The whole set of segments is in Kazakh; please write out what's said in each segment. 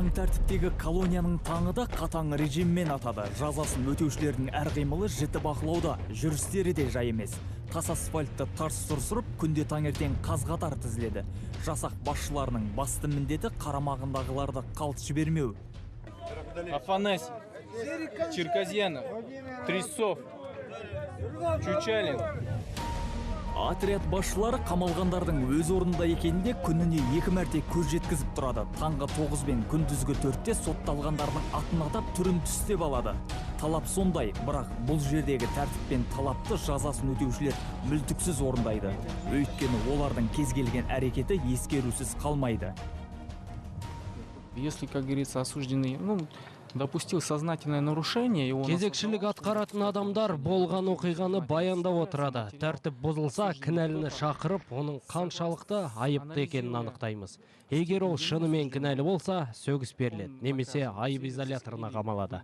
қатаң тәртіптегі колонияның таңы да қатаң режиммен атады. Жазасын өтеушілердің әр қимылы жіті бақылауда, жүрістері де жай емес. Тас асфальтты тарс сұрсырып, күнде таңертең қаз-қатар тізіледі. Жасақ басшыларының басты міндеті қарамағындағыларды қалт жібермеу. Афанасий, Черказьянов, Тресов, Чучалин. Отряд басшылары қамалғандардың өз орнында екенінде күніне 2 мәрте көз жеткізіп тұрады. Таңғы 9 бен күндізгі 4-те сотталғандардың атын атап түрін түстеп алады. Талап сондай, бірақ бұл жердегі тәртіп пен талапты жазасын өтеушілер мүлтіксіз орындайды. Өйткені олардың кез келген әрекеті ескерусіз қалмайды. Если, как говорится, осужденный, допустил сознательное нарушение, кезекшілік атқаратын адамдар болған оқиғаны баяндап отырады. Тәртіп бұзылса, кінәліні шақырып, оның қаншалықты айыпты екенін анықтаймыз. Егер ол шынымен кінәлі болса, сөгіс беріледі, немесе айып изоляторына қамалады.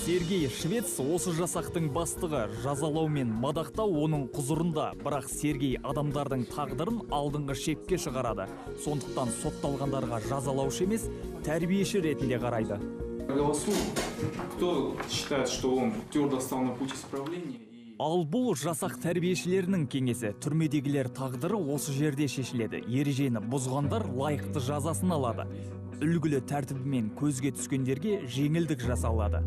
Сергей Швец осы жасақтың бастығы. Жазалау мен мадақтау оның құзырында, бірақ Сергей адамдардың тағдырын алдыңғы шепке шығарады. Сондықтан сотталғандарға жазалаушы емес, тәрбиеші ретінде қарайды. Кто считает, что он твердо стал на путь исправления? Ал бұл жасақ тәрбиешілерінің кеңесі. Түрмедегілер тағдыры осы жерде шешіледі. Ережені бұзғандар лайықты жазасын алады. Үлгілі тәртібімен көзге түскендерге жеңілдік жасалады.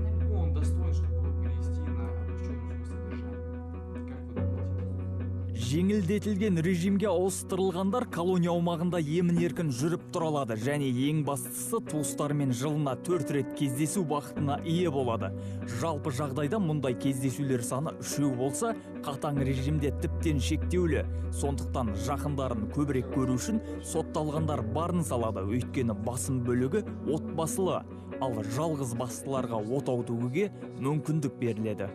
Жеңілдетілген режимге ауыстырылғандар колония аумағында емін-еркін жүріп тұра алады, және ең бастысы туыстарымен жылына 4 рет кездесу бақытына ие болады. Жалпы жағдайда мұндай кездесулер саны 3 болса, қатаң режимде тіптен шектеулі. Сондықтан жақындарын көбірек көру үшін сотталғандар барын салады, өйткені басым бөлігі отбасылы, ал жалғыз бастыларға отау төгуге мүмкіндік беріледі.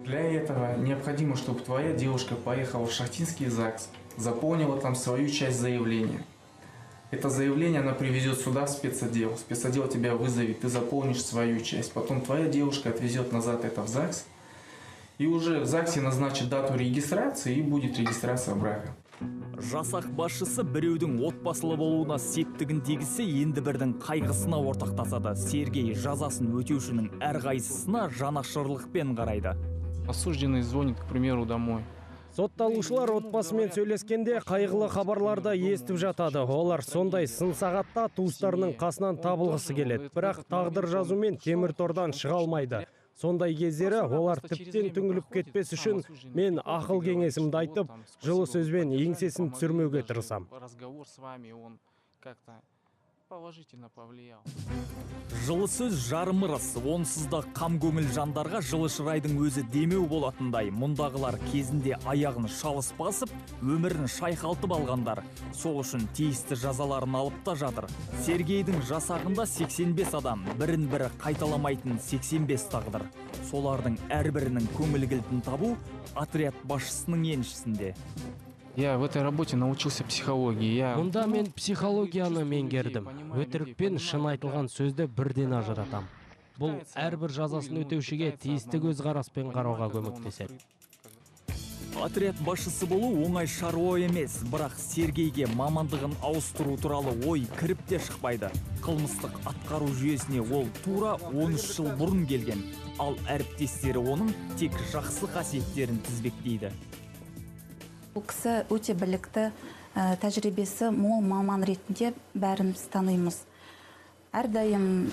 Для этого необходимо, чтобы твоя девушка поехала в Шахтинский ЗАГС, заполнила там свою часть заявления. Это заявление она привезет сюда в спецотдел. Спецотдел тебя вызовет, ты заполнишь свою часть. Потом твоя девушка отвезет назад это в ЗАГС. И уже в ЗАГСе назначит дату регистрации и будет регистрация брака. Жасақ басшысы біреудің отбасылы болуына септігін тигізсе, енді бірдің қайғысына ортақтасады. Сергей жазасын өтеушінің әрқайсысына жанашырлықпен қарайды. Осужденный звонит, к примеру, домой. Сотталушылар отбасымен сөйлескенде қайғылы хабарларды естіп жатады. Олар сондай сын сағатта туыстарының қасынан табылғысы келеді. Бірақ тағдыр жазумен темір тордан шыға алмайды. Сондай кездері олар тіптен түңіліп кетпес үшін мен ақыл кеңесімді айтып, жылы сөзбен еңсесін түсірмеуге тырысам. Жылы сөз жарым ырыс, онсыз да қам көңіл жандарға жылы шырайдың өзі демеу болатындай. Мұндағылар кезінде аяғын шалыс басып, өмірін шайқалтып алғандар. Сол үшін тиісті жазаларын алып та жатыр. Сергейдің жасағында 85 адам, бірін-бірі қайталамайтын 85 тағдыр. Солардың әрбірінің көңіл кілтін табу отряд басшысының еншісінде. Я в этой работе научился психологии. Мұнда мен психологияны меңгердім. Өтірікпен шын айтылған сөзді бірден ажыратам. Бұл әрбір жазасын өтеушіге тиісті көзқараспен қарауға көмектеседі. Отряд басшысы болу оңай шаруа емес, бірақ Сергейге мамандығын ауыстыру туралы ой кіріп те шықпайды. Қылмыстық атқару жүйесіне ол тура 13 жыл бұрын келген, ал әріптестері оның тек жақсы қасиеттерін тізбектейді. Бұл кісі өте білікті, тәжірибесі мол маман ретінде бәріміз танимыз. Әрдайым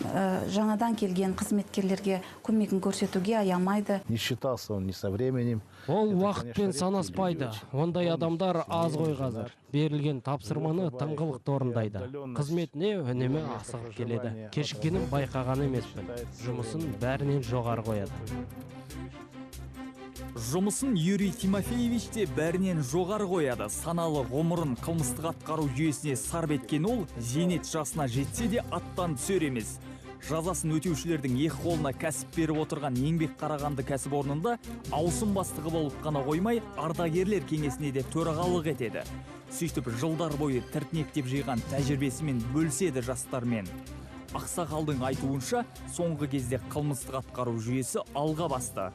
жаңадан келген қызметкерлерге көмегін көрсетуге аямайды. Не считался он ни со временем. Ол уақытпен санаспайды. Ондай адамдар аз ғой қазір. Берілген тапсырманы тыңғылықты орындайды. Қызметіне үнемі асығып келеді. Кешіккенін байқаған емеспін. Жұмысын бәрінен жоғары қояды. Жұмысын Юрий Тимофеевич те бәрінен жоғары қояды. Саналы ғұмырын қылмыстық атқару жүйесіне сарп еткен ол, зейнет жасына жетсе де аттан түсер емес. Жазасын өтеушілердің екі қолына кәсіп беріп отырған еңбек қарағанды кәсіпорнында ауысым бастығы болып қана қоймай, ардагерлер кеңесіне де төрағалық етеді. Сөйтіп жылдар бойы тіртнектеп жиған тәжірибесімен бөліседі жастармен. Ақсақалдың айтуынша, соңғы кезде қылмыстық атқару жүйесі алға басты.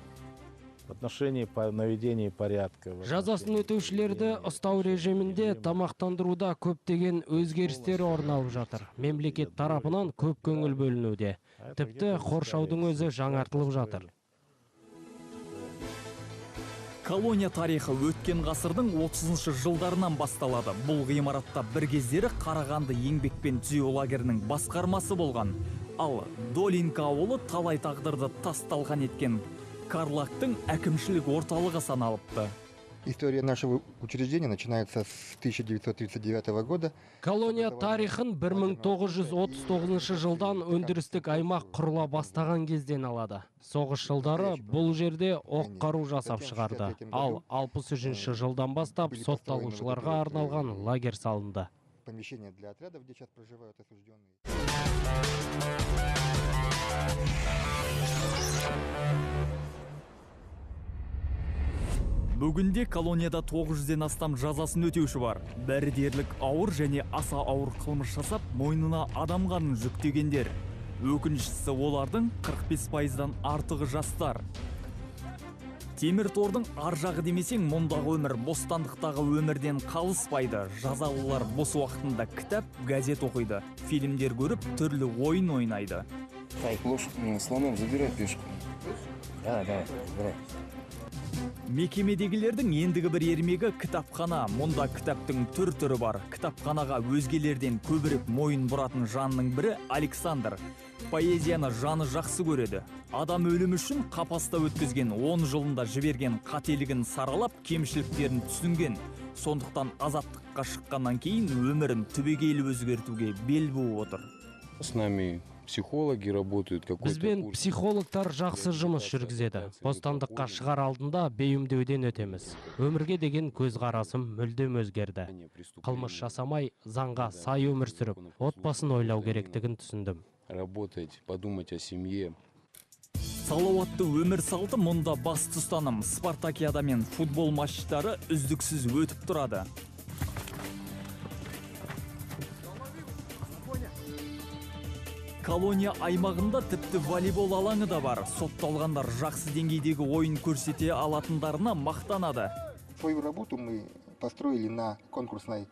в отношении наведения порядка. Жазасын өтеушілерді ұстау режимінде тамақтандыруда көптеген өзгерістер орын алып жатыр. Мемлекет тарапынан көп көңіл бөлінуде. Тіпті қоршаудың өзі жаңартылып жатыр. Колония тарихы өткен ғасырдың 30 жылдарынан басталады. Бұл ғимаратта бір кездері Қарағанды еңбек пен түзеу лагерінің басқармасы болған. Ал Долинка ауылы талай тағдырды тас-талқан еткен Карлактың әкімшілік орталығы саналыпты. История нашего учреждения начинается с 1939 года. Колония тарихын 1939 жылдан өндірістік аймақ құрыла бастаған кезден алады. Соғыс жылдары бұл жерде оқ қару жасап шығарды. Ал 63 жылдан бастап сотталушыларға арналған лагерь салынды. Помещение для отрядов, где сейчас проживают осужденные. Бүгінде колонияда 900-ден астам жазасын өтеуші бар. Бәрі дерлік ауыр және аса ауыр қылмыс жасап, мойнына адам қанын жүктегендер. Өкініштісі олардың 45%-дан артығы жастар. Темір тордың ар жағы демесең, мұндағы өмір бостандықтағы өмірден қалыспайды. Жазалылар бос уақытында кітап, газет оқиды, фильмдер көріп, түрлі ойын ойнайды. Слоном забирай пешку. Мекемедегілердің ендігі бір ермегі кітапхана. Мұнда кітаптың түр-түрі бар. Кітапханаға өзгелерден көбірек мойын бұратын жанның бірі Александр. Поэзияны жаны жақсы көреді. Адам өлім үшін қапаста өткізген 10 жылында жіберген қателігін саралап, кемшіліктерін түсінген. Сондықтан азаттыққа шыққаннан кейін өмірін түбегейлі өзгертуге бел буып отыр. С нами психологи работают. Бізбен психологтар жақсы жұмыс жүргізеді. Бостандыққа шығар алдында бейімдеуден өтеміз. Өмірге деген көзқарасым мүлдем өзгерді. Қылмыс жасамай, заңға сай өмір сүріп, отбасын ойлау керектігін түсіндім. Работать, подумать о семье. Салауатты өмір салты мұнда басты ұстаным. Спартакиада мен футбол матчтары үздіксіз өтіп тұрады. Колония аймағында тіпті волейбол алаңы да бар. Сотталғандар жақсы деңгейдегі ойын көрсете алатындарына мақтанады. Свою работу мы построили на конкурсной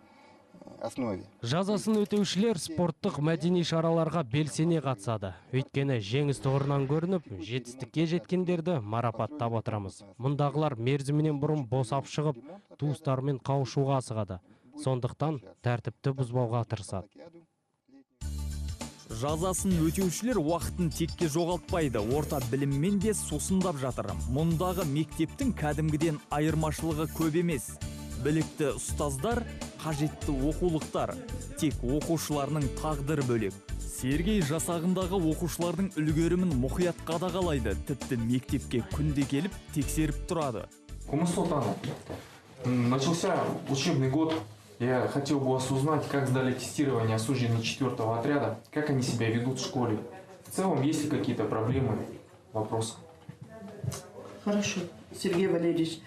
основе. Жазасын өтеушілер спорттық мәдени шараларға белсене қатысады. Өйткені жеңіс тұғырынан көрініп, жетістікке жеткендерді марапаттап отырамыз. Мұндағылар мерзімінен бұрын босап шығып, туыстарымен қауышуға асығады. Сондықтан тәртіпті бұзбауға тырысады. Жазасын өтеушілер уақытын текке жоғалтпайды. Орта біліммен де сусындап жатыр. Мұндағы мектептің кәдімгіден айырмашылығы көп емес. Білікті ұстаздар, қажетті оқулықтар. Тек оқушыларының тағдыр бөлек. Сергей жасағындағы оқушылардың үлгерімін мұқият қадағалайды. Тіпті мектепке күнде келіп тексеріп тұрады. Кумыс Султанов, начался учебный год. Я хотел бы вас узнать, как сдали тестирование осужденные 4-го отряда, как они себя ведут в школе. В целом, есть ли какие-то проблемы, вопросы? Хорошо, Сергей Валерьевич.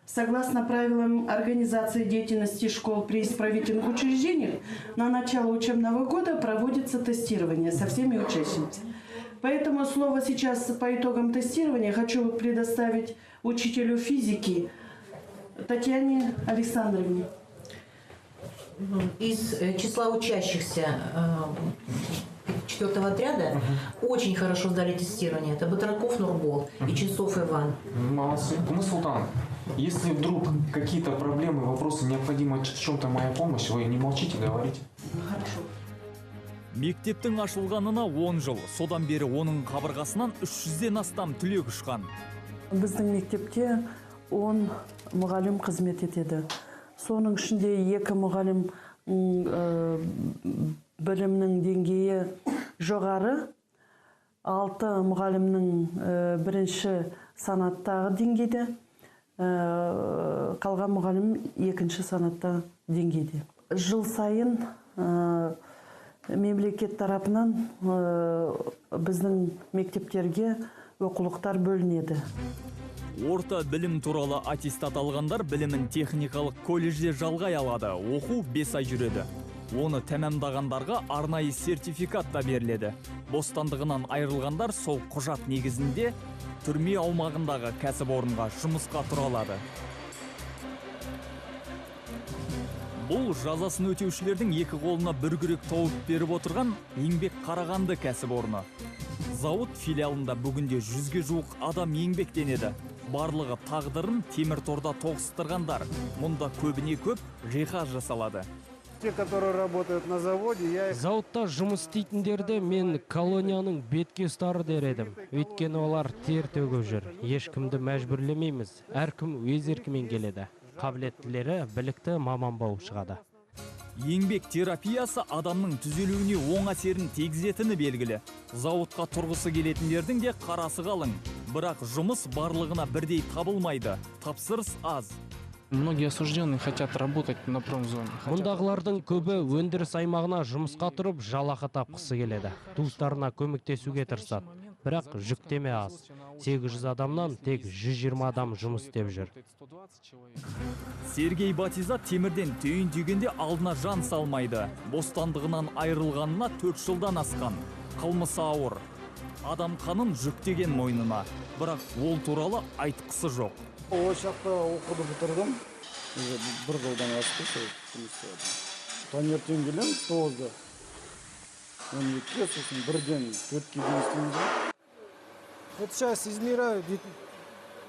Согласно правилам организации деятельности школ при исправительных учреждениях, на начало учебного года проводится тестирование со всеми участниками. Поэтому слово сейчас по итогам тестирования хочу предоставить учителю физики Татьяне Александровне. Из числа учащихся 4-го отряда очень хорошо сдали тестирование. Это Батраков Нурбол и Ченцов Иван. Молодцы. Кумыс Султанов, если вдруг какие-то проблемы, вопросы, необходима в чем-то моя помощь, вы не молчите, говорите. Хорошо. Мектептің ашылғанына 10 жыл. Содан бері оның қабырғасынан 300-ден астам түлек ұшқан. Біздің мектепте 10 мұғалім қызмет етеді. Соның ішінде 2 мұғалім білімнің деңгейі жоғары, 6 мұғалімнің бірінші санаттағы деңгейде, қалған мұғалім 2-ші санатта деңгейде. Жыл сайын мемлекет тарапынан біздің мектептерге оқулықтар бөлінеді. Орта білім туралы аттестат алғандар білімін техникалық колледжде жалғай алады. Оқу 5 ай жүреді. Оны тәмамдағандарға арнайы сертификат та беріледі. Бостандығынан айырылғандар сол құжат негізінде түрме аумағындағы кәсіпорынға жұмысқа тұра алады. Бұл жазасын өтеушілердің екі қолына бір күрек тауып беріп отырған еңбек Қарағанды кәсіпорны. Зауыт филиалында бүгінде 100-ге жуық адам еңбектенеді. Барлығы тағдырын темір торда тоғыстырғандар. Мұнда көбіне көп жиһаз жасалады. Те, которые работают на заводе, я их... Зауытта жұмыс істейтіндерді мен колонияның бетке ұстары дер едім. Өйткені олар тер төгіп жүр. Ешкімді мәжбүрлемейміз. Әркім өз еркімен келеді. Қабілеттілері білікті маман болып шығады. Еңбек терапиясы адамның түзелуіне оң әсерін тигізетіні белгілі. Зауытқа тұрғысы келетіндердің де қарасы қалың. Бірақ жұмыс барлығына бірдей табылмайды. Тапсырыс аз. Многие осужденные хотят работать на промзоне. Мұндағылардың көбі өндіріс аймағына жұмысқа тұрып жалақы тапқысы келеді. Туыстарына көмектесуге тырысады. Бірақ жүктеме аз. 800 адамнан тек 120 адам жұмыс істеп жүр. Сергей Батизат темірден түйін түйгенде алдына жан салмайды. Бостандығынан айырылғанына 4 жылдан асқан. Қылмысы ауыр. Адам қанын жүктеген мойнына. Бірақ ол туралы айтқысы жоқ. Осы жақта оқуды бітірдім. Бір жылдан асты сол. Таңертең келем 9-да. 12-ге, сосын бірден 4-ге дейін істейміз. Вот сейчас измеряю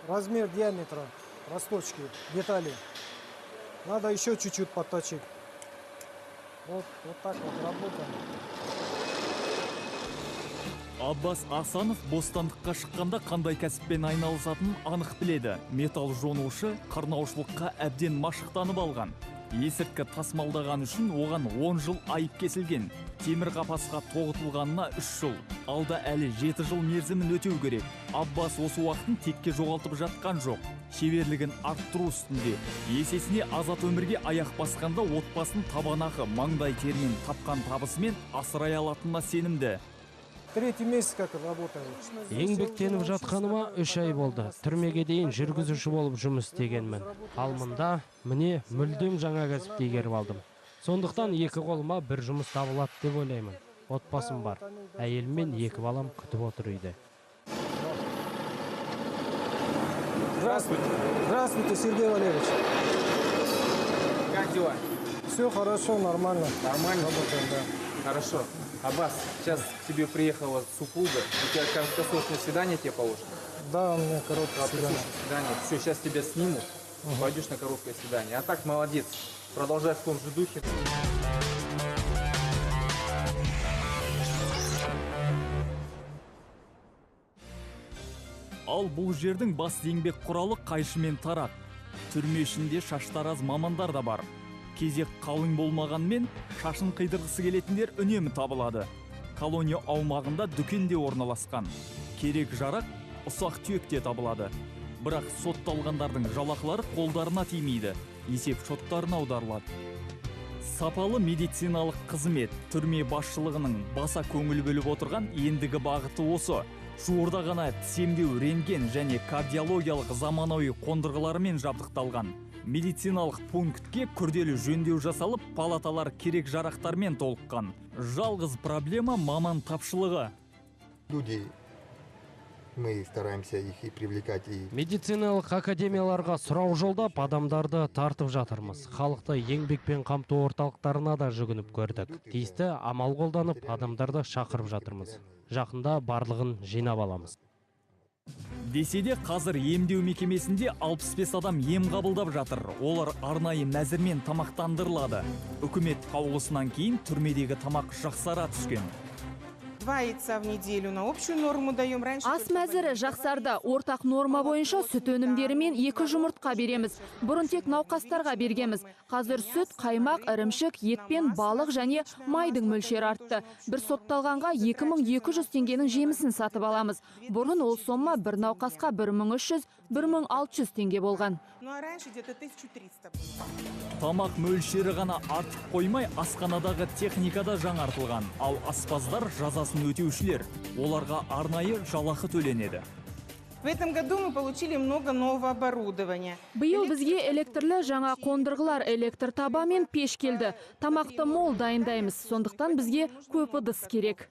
размер диаметра росточки, деталей. Надо еще чуть-чуть подточить. Вот так вот работаем. Аббас Асанов бостандыққа шыққанда қандай кәсіппен айналысатынын анық біледі. Металл жонушы қарнаушылыққа әбден машықтанып алған. Есірткі тасымалдаған үшін оған 10 жыл айып кесілген. Темір қапасқа тоғытылғанына 3 жыл. Алда әлі 7 жыл мерзімін өтеу керек. Аббас осы уақытын текке жоғалтып жатқан жоқ. Шеберлігін арттыру үстінде. Есесіне азат өмірге аяқ басқанда отбасын табанақы маңдай термен тапқан табысымен асырай алатынына сенімді. 3-й месяц как работаю. Еңбектеніп жатқаныма 3 ай болды. Түрмеге дейін жүргізуші болып жұмыс істегенмін. Ал мұнда міне мүлдем жаңа кәсіпті игеріп алдым. Сондықтан екі қолыма бір жұмыс табылады деп ойлаймын. Отбасым бар. Әйелім мен 2 балам күтіп отыр үйде. Здравствуйте. Здравствуйте, Сергей Валерьевич. Как дела? Все хорошо, нормально. Нормально? Работаем, да. Хорошо. Аббас, сейчас к тебе приехала супруга. У тебя краткосрочное свидание тебе положено? Да, у меня короткое свидание. Все, сейчас тебя снимут. Пойдешь на короткое свидание. А так, молодец. Продолжай в том же духе. Ал бұл жердің басты еңбек құралы қайшы мен тарақ. Түрме ішінде шаштараз мамандар да бар. Кезек қалың болмағанмен шашын қидырғысы келетіндер үнемі табылады. Колония аумағында дүкенде орналасқан. Керек жарақ ұсақ түйекте табылады. Бірақ сотталғандардың жалақылары қолдарына тимейді. Есеп шоттарына аударылады. Сапалы медициналық қызмет түрме басшылығының баса көңіл бөліп отырған ендігі бағыты осы. Жуырда ғана тісемдеу, рентген және кардиологиялық заманауи қондырғыларымен жабдықталған. Медициналық пунктке күрделі жөндеу жасалып, палаталар керек жарақтармен толыққан. Жалғыз проблема маман тапшылығы. Люди, мы стараемся их и привлекать. Медициналық академияларға сұрау жолдап, адамдарды тартып жатырмыз. Халықты еңбекпен қамту орталықтарына да жүгініп көрдік. Тиісті амал қолданып, адамдарды шақырып жатырмыз. Жақында барлығын жинап аламыз. Десе де қазір емдеу мекемесінде 65 адам ем қабылдап жатыр. Олар арнайы мәзірмен тамақтандырылады. Үкімет қаулысынан кейін түрмедегі тамақ жақсара түскен. 2 яйца в неделю на общую норму даем. Ас мәзірі жақсарда ортақ норма бойынша сүт өнімдері мен 2 жұмыртқа береміз. Бұрын тек науқастарға бергеміз. Қазір сүт, қаймақ, ірімшік, ет пен балық және майдың мөлшері артты. Бір сотталғанға 2200 теңгенің жемісін сатып аламыз. Бұрын ол сомма бір науқасқа 1300-1600 теңге болған. Тамақ мөлшері ғана артып қоймай, асханадағы техникада жаңартылған. Ал аспаздар жазасын өтеушілер. Оларға арнайы жалақы төленеді. В этом году мы получили много нового оборудования. Биыл бізге электрлі жаңа қондырғылар, электр таба мен пеш келді. Тамақты мол дайындаймыз, сондықтан бізге көп ыдыс керек.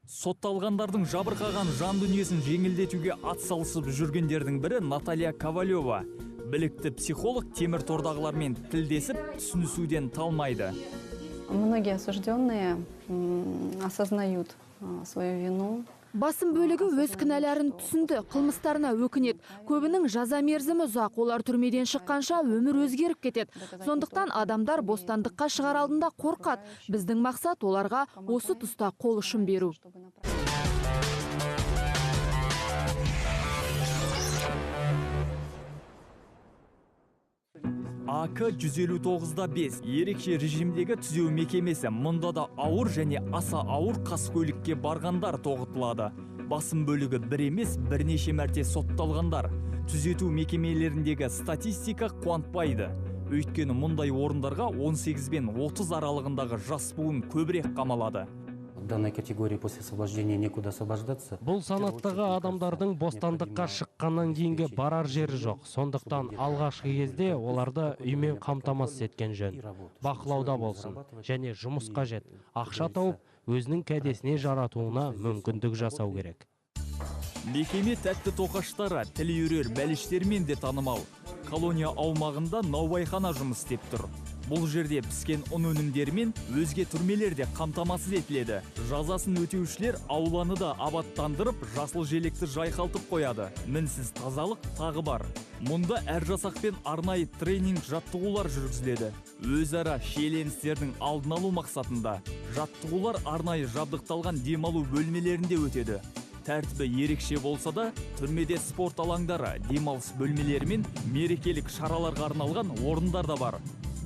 Сотталғандардың жабырқаған жан дүниесін жеңілдетуге атсалысып жүргендердің бірі Наталья Ковалева. Білікті психолог темір тордағылармен тілдесіп, түсінісуден талмайды. Многие осужденные осознают свою вину. Басым бөлігі өз кінәләрін түсінді, қылмыстарына өкінеді. Көбінің жаза мерзімі ұзақ, олар түрмеден шыққанша өмір өзгеріп кетеді. Сондықтан адамдар бостандыққа шығар алдында қорқады. Біздің мақсат оларға осы тұста қол ұшын беру. АК 159-5 ерекше режимдегі түзеу мекемесі. Мұнда да ауыр және аса ауыр қаскөйлікке барғандар тоғытылады. Басым бөлігі бір емес, бірнеше мәрте сотталғандар. Түзету мекемелеріндегі статистика қуантпайды. Өйткені мұндай орындарға 18 бен 30 аралығындағы жас буын көбірек қамалады. Данной категории после освобождения некуда освобождаться. Бұл санаттағы адамдардың бостандыққа шыққаннан кейінгі барар жері жоқ. Сондықтан алғашқы кезде оларды үймен қамтамасыз еткен жөн. Бақылауда болсын және жұмыс қажет. Ақша тауып, өзінің кәдесіне жаратуына мүмкіндік жасау керек. Мекеме тәтті тоқаштары, тілі үйрер бәліштермен де танымал. Колония аумағында наубайхана жұмыс істеп тұр. Бұл жерде піскен ұн өнімдерімен өзге түрмелерде қамтамасыз етіледі. Жазасын өтеушілер ауланы да абаттандырып, жасыл желекті жайқалтып қояды. Мінсіз тазалық тағы бар. Мұнда әр жасақпен арнайы тренинг жаттығулар жүргізіледі. Өзара шиеленістердің алдын алу мақсатында жаттығулар арнайы жабдықталған демалу бөлмелерінде өтеді. Тәртібі ерекше болса да, түрмеде спорт алаңдары, демалыс бөлмелері мен мерекелік шараларға арналған орындар да бар.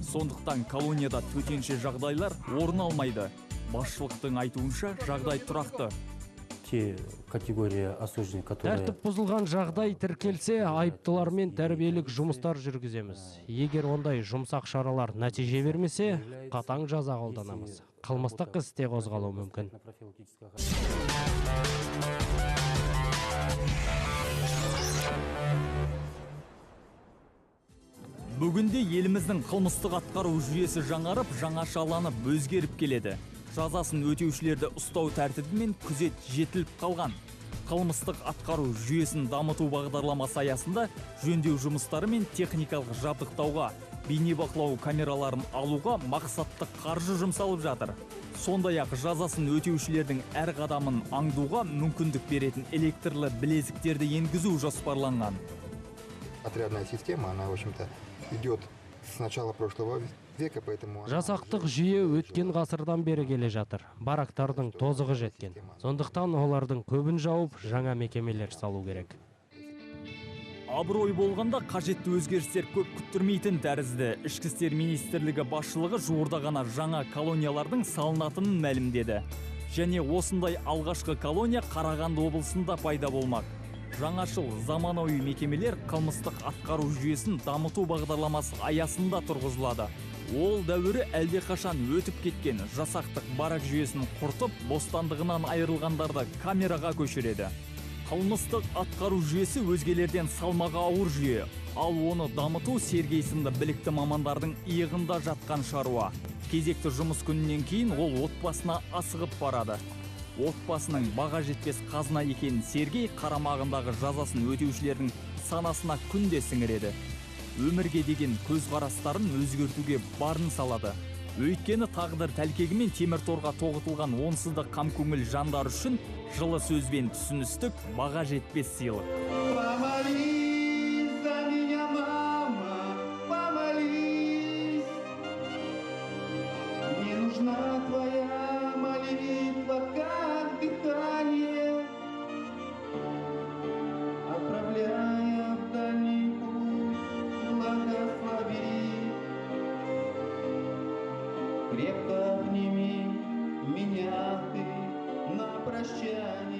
Сондықтан колонияда төтенше жағдайлар орын алмайды. Басшылықтың айтуынша жағдай тұрақты. Те категория осужденных, которые... Тәртіп бұзылған жағдай тіркелсе, айыптылармен тәрбиелік жұмыстар жүргіземіз. Егер ондай жұмсақ шаралар нәтиже бермесе, қатаң жаза қолданамыз. Қылмыстық істе қозғалуы мүмкін. Бүгінде еліміздің қылмыстық атқару жүйесі жаңарып, жаңашаланып өзгеріп келеді. Жазасын өтеушілерді ұстау тәртібі мен күзет жетіліп қалған. Қылмыстық атқару жүйесін дамыту бағдарламасы аясында жөндеу жұмыстары мен техникалық жабдықтауға, бейнебақылау камераларын алуға мақсатты қаржы жұмсалып жатыр. Сондай-ақ жазасын өтеушілердің әр қадамын аңдуға мүмкіндік беретін электрлі білезіктерді енгізу жоспарланған. Отрядная система, она, в общем-то, идет с начала прошлого века, поэтому... Жасақтық жүйе өткен ғасырдан бері келе жатыр. Барактардың тозығы жеткен. Сондықтан олардың көбін жауып, жаңа мекемелер салу керек. Абырой болғанда қажетті өзгерістер көп күттірмейтін тәрізді. Ішкі істер министрлігі басшылығы жуырда ғана жаңа колониялардың салынатынын мәлімдеді. Және осындай алғашқы колония Қарағанды облысында пайда болмақ. Жаңашыл заманауи мекемелер қылмыстық атқару жүйесін дамыту бағдарламасы аясында тұрғызылады. Ол дәуірі әлдеқашан өтіп кеткен жасақтық барак жүйесін құртып, бостандығынан айырылғандарды камераға көшіреді. Қылмыстық атқару жүйесі өзгелерден салмағы ауыр жүйе, ал оны дамыту Сергей сынды білікті мамандардың иығында жатқан шаруа. Кезекті жұмыс күнінен кейін ол отбасына асығып барады. Отбасының баға жетпес қазына екенін Сергей қарамағындағы жазасын өтеушілердің санасына күнде сіңіреді. Өмірге деген көзқарастарын өзгертуге барын салады. Өйткені тағдыр тәлкегімен темір торға тоғытылған онсызды қамкөңіл жандар үшін жылы сөзбен түсіністік баға жетпес сыйлық. Крепко обними меня ты на прощание.